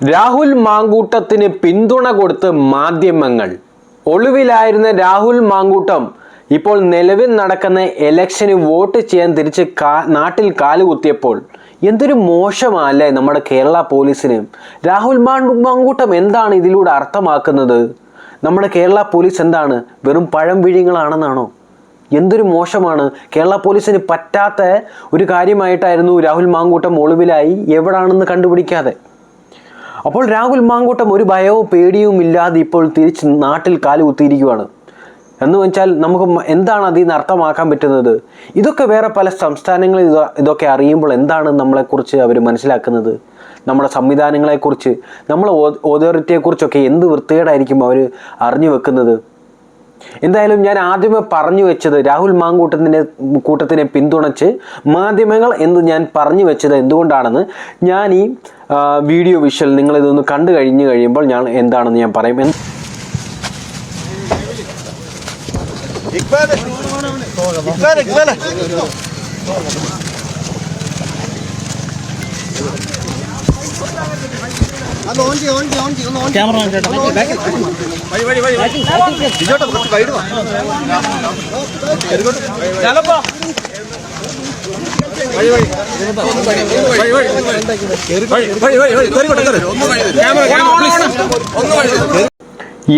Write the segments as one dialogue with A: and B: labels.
A: രാഹുൽ മാങ്കൂട്ടത്തിന് പിന്തുണ കൊടുത്ത് മാധ്യമങ്ങൾ. ഒളിവിലായിരുന്ന രാഹുൽ മാങ്കൂട്ടം ഇപ്പോൾ നിലവിൽ നടക്കുന്ന ഇലക്ഷന് വോട്ട് ചെയ്യാൻ തിരിച്ച് നാട്ടിൽ കാലുകുത്തിയപ്പോൾ എന്തൊരു മോശമല്ലേ നമ്മുടെ കേരള പോലീസിന്. രാഹുൽ മാങ്കൂട്ടം എന്താണ് ഇതിലൂടെ അർത്ഥമാക്കുന്നത്? നമ്മുടെ കേരള പോലീസ് എന്താണ്, വെറും പഴം വിഴിങ്ങളാണെന്നാണോ? എന്തൊരു മോശമാണ്. കേരള പോലീസിന് പറ്റാത്ത ഒരു കാര്യമായിട്ടായിരുന്നു രാഹുൽ മാങ്കൂട്ടം ഒളിവിലായി എവിടാണെന്ന് കണ്ടുപിടിക്കാതെ. അപ്പോൾ രാഹുൽ മാങ്കൂട്ടം ഒരു ഭയവും പേടിയും ഇല്ലാതെ ഇപ്പോൾ തിരിച്ച് നാട്ടിൽ കാലുകുത്തിയിരിക്കുകയാണ് എന്ന് വെച്ചാൽ നമുക്ക് എന്താണ് അതിൽ നിന്ന് അർത്ഥമാക്കാൻ പറ്റുന്നത്? ഇതൊക്കെ വേറെ പല സംസ്ഥാനങ്ങളിൽ ഇതൊക്കെ അറിയുമ്പോൾ എന്താണ് നമ്മളെക്കുറിച്ച് അവർ മനസ്സിലാക്കുന്നത്? നമ്മുടെ സംവിധാനങ്ങളെക്കുറിച്ച്, നമ്മളെ അതോറിറ്റിയെക്കുറിച്ചൊക്കെ എന്ത് വൃത്തികേടായിരിക്കും അവർ അറിഞ്ഞു വെക്കുന്നത്? എന്തായാലും ഞാൻ ആദ്യമേ പറഞ്ഞു വെച്ചത് രാഹുൽ മാങ്കൂട്ടത്തിനെ പിന്തുണച്ച് മാധ്യമങ്ങൾ എന്ന് ഞാൻ പറഞ്ഞു വെച്ചത് എന്തുകൊണ്ടാണെന്ന് ഞാൻ ഈ വീഡിയോ വിഷ്വൽ നിങ്ങളിതൊന്ന് കണ്ടു കഴിയുമ്പോൾ ഞാൻ എന്താണെന്ന് ഞാൻ പറയും.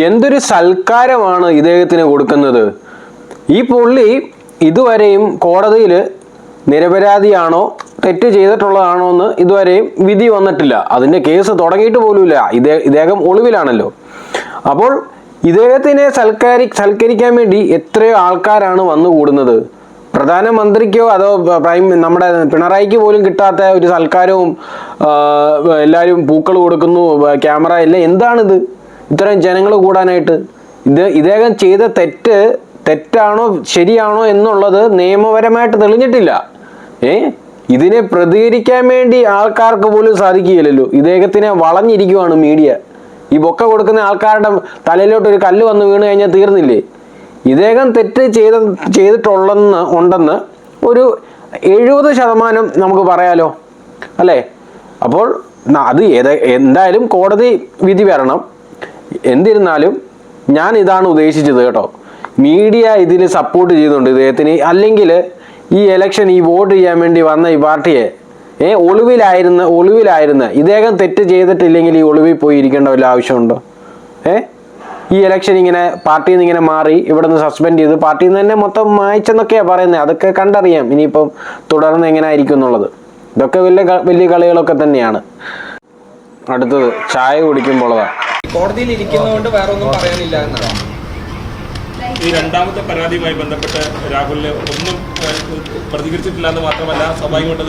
A: എന്തൊരു സൽക്കാരമാണ് ഇദ്ദേഹത്തിന് കൊടുക്കുന്നത്. ഈ പുള്ളി ഇതുവരെയും കോടതിയിൽ നിരപരാധിയാണോ തെറ്റ് ചെയ്തിട്ടുള്ളതാണോ എന്ന് ഇതുവരെയും വിധി വന്നിട്ടില്ല. അതിൻ്റെ കേസ് തുടങ്ങിയിട്ട് പോലുമില്ല. ഇദ്ദേഹം ഒളിവിലാണല്ലോ. അപ്പോൾ ഇദ്ദേഹത്തിനെ സൽക്കരിക്കാൻ വേണ്ടി എത്രയോ ആൾക്കാരാണ് വന്നുകൂടുന്നത്. പ്രധാനമന്ത്രിക്കോ അതോ നമ്മുടെ പിണറായിക്ക് പോലും കിട്ടാത്ത ഒരു സൽക്കാരവും എല്ലാവരും പൂക്കൾ കൊടുക്കുന്നു, ക്യാമറ ഇല്ല. എന്താണിത് ഇത്രയും ജനങ്ങൾ കൂടാനായിട്ട്? ഇദ്ദേഹം ചെയ്ത തെറ്റാണോ ശരിയാണോ എന്നുള്ളത് നിയമപരമായിട്ട് തെളിഞ്ഞിട്ടില്ല. ഇതിനെ പ്രതികരിക്കാൻ വേണ്ടി ആൾക്കാർക്ക് പോലും സാധിക്കുകയില്ലല്ലോ. ഇദ്ദേഹത്തിനെ വളഞ്ഞിരിക്കുവാണ് മീഡിയ. ഈ ബൊക്ക കൊടുക്കുന്ന ആൾക്കാരുടെ തലയിലോട്ട് ഒരു കല്ല് വന്ന് വീണ് കഴിഞ്ഞാൽ തീർന്നില്ലേ? ഇദ്ദേഹം തെറ്റ് ഉണ്ടെന്ന് ഒരു 70% നമുക്ക് പറയാലോ, അല്ലേ? അപ്പോൾ അത് എന്തായാലും കോടതി വിധി വരണം. എന്നിരുന്നാലും ഞാൻ ഇതാണ് ഉദ്ദേശിച്ചത് കേട്ടോ. മീഡിയ ഇതിൽ സപ്പോർട്ട് ചെയ്യുന്നുണ്ട് ഇദ്ദേഹത്തിന്. അല്ലെങ്കിൽ ഈ ഇലക്ഷൻ ഈ വോട്ട് ചെയ്യാൻ വേണ്ടി വന്ന ഈ പാർട്ടിയെ ഒളിവിലായിരുന്ന ഇദ്ദേഹം തെറ്റ് ചെയ്തിട്ടില്ലെങ്കിൽ ഈ ഒളിവിൽ പോയി ഇരിക്കേണ്ട വല്ല ആവശ്യമുണ്ടോ? ഈ ഇലക്ഷൻ ഇങ്ങനെ പാർട്ടിയിൽ നിന്ന് ഇങ്ങനെ മാറി ഇവിടെ നിന്ന് സസ്പെൻഡ് ചെയ്ത് പാർട്ടിയിൽ നിന്ന് തന്നെ മൊത്തം മായ്ച്ചെന്നൊക്കെയാണ് പറയുന്നത്. അതൊക്കെ കണ്ടറിയാം ഇനിയിപ്പം തുടർന്ന് എങ്ങനെ ആയിരിക്കും എന്നുള്ളത്. ഇതൊക്കെ വലിയ കളികളൊക്കെ തന്നെയാണ്. അടുത്തത് ചായ കുടിക്കുമ്പോഴതാണ്.
B: കോടതിയിൽ ഇരിക്കുന്നതുകൊണ്ട് വേറെ ഒന്നും പറയാനില്ല എന്നാണ്.
C: ഈ രണ്ടാമത്തെ പരാതിയുമായി ബന്ധപ്പെട്ട് രാഹുലിന് ഒന്നും പ്രതികരിച്ചിട്ടില്ല എന്ന് മാത്രമല്ല സ്വാഭാവികമായിട്ട്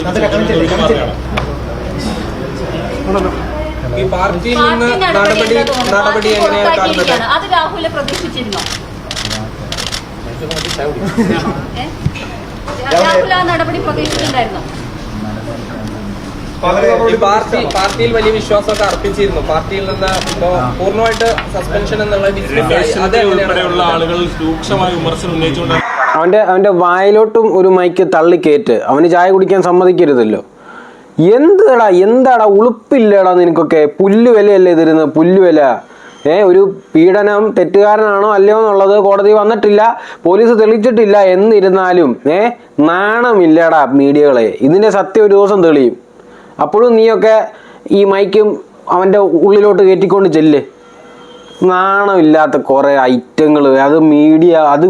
B: ഈ പാർട്ടിയിൽ നിന്ന് നടപടി എങ്ങനെയാണ് കാണുന്നത്?
D: അത് രാഹുലെ പ്രതീക്ഷിച്ചിരുന്നോ? രാഹുൽ ആ നടപടി പ്രതീക്ഷിച്ചിട്ടുണ്ടായിരുന്നോ? പാർട്ടിയിൽ വലിയ വിശ്വാസമൊക്കെ അർപ്പിച്ചിരുന്നു. പാർട്ടിയിൽ നിന്ന് ഇപ്പോ പൂർണ്ണമായിട്ട് സസ്പെൻഷൻ എന്നുള്ള
C: ആളുകൾ രൂക്ഷമായ വിമർശനം ഉന്നയിച്ചുകൊണ്ട്
A: അവന്റെ വായിലോട്ടും ഒരു മൈക്ക് തള്ളിക്കേറ്റ് അവന് ചായ കുടിക്കാൻ സമ്മതിക്കരുതല്ലോ. എന്താടാ ഉളുപ്പില്ലടാ നിനക്കൊക്കെ. പുല്ലുവിലയല്ലേ ഇതിരുന്ന്, പുല്ലുവില. ഒരു പീഡനം തെറ്റുകാരനാണോ അല്ലയോ എന്നുള്ളത് കോടതി വന്നിട്ടില്ല, പോലീസ് തെളിയിച്ചിട്ടില്ല. എന്നിരുന്നാലും നാണമില്ലടാ മീഡിയകളെ. ഇതിന്റെ സത്യം ഒരു ദിവസം തെളിയും. അപ്പോഴും നീയൊക്കെ ഈ മൈക്കും അവൻ്റെ ഉള്ളിലോട്ട് കയറ്റിക്കൊണ്ട് ചെല്ല്. നാണമില്ലാത്ത കുറേ ഐറ്റങ്ങൾ. അത് മീഡിയ അത്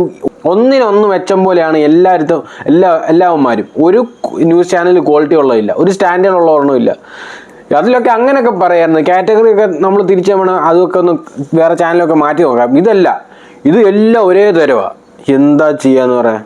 A: ഒന്നിനൊന്ന് മെച്ചം പോലെയാണ് എല്ലാവന്മാരും. ഒരു ന്യൂസ് ചാനൽ ക്വാളിറ്റി ഉള്ളതില്ല, ഒരു സ്റ്റാൻഡേർഡ് ഉള്ള ഒരെണ്ണമില്ല. അതിലൊക്കെ അങ്ങനെയൊക്കെ പറയായിരുന്നു. കാറ്റഗറി ഒക്കെ നമ്മൾ തിരിച്ചു വേണം, അതൊക്കെ ഒന്ന് വേറെ ചാനലൊക്കെ മാറ്റി നോക്കാം. ഇത് എല്ലാം ഒരേ തരവാ. എന്താ ചെയ്യാന്ന് പറയാം.